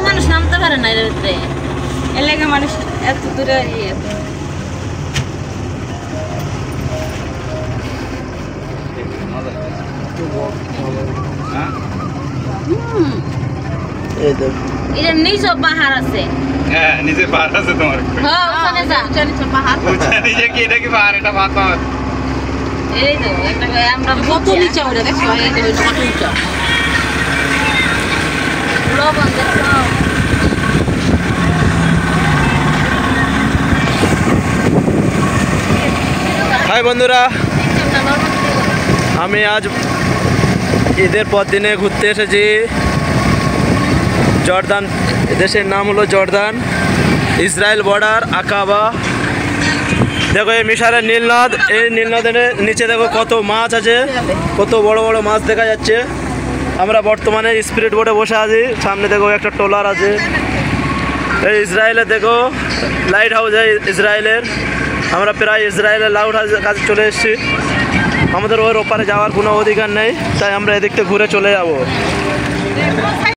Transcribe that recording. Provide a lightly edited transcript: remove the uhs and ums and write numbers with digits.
মানুষ নামতে পারে না এর ভিতরে, এলাকা মানুষ এত দূরে এটা নিচে পাহাড় আছে। হ্যাঁ নিচে পাহাড় আছে তোমার। হ্যাঁ ওখানে যা, নিচে পাহাড়। নিচে কি এটা কি পাহাড়? এটা পাথর। এই তো একটা আমরা কত নিচে ওটা দেখছো, এটা হলো কত উঁচা লবণ দেখছো। হাই বন্ধুরা, আমি আজ ঈদের পর দিনে ঘুরতে এসেছি জর্দান। দেশের নাম হলো জর্দান, ইসরায়েল বর্ডার আকাবা। দেখো এই মিশরের নীলনদ, এই নীলনদের নিচে দেখো কত মাছ আছে, কত বড় বড় মাছ দেখা যাচ্ছে। আমরা বর্তমানে স্পিরিট বোটে বসে আছি, সামনে দেখো একটা ট্রলার আছে। এই ইসরায়েলে দেখো লাইট হাউস, ইসরায়েলের। আমরা প্রায় ইসরায়েলের লাইট হাউসের কাছে চলে এসেছি। আমাদের ওর ওপারে যাওয়ার কোনো অধিকার নেই, তাই আমরা এদিক থেকে ঘুরে চলে যাব।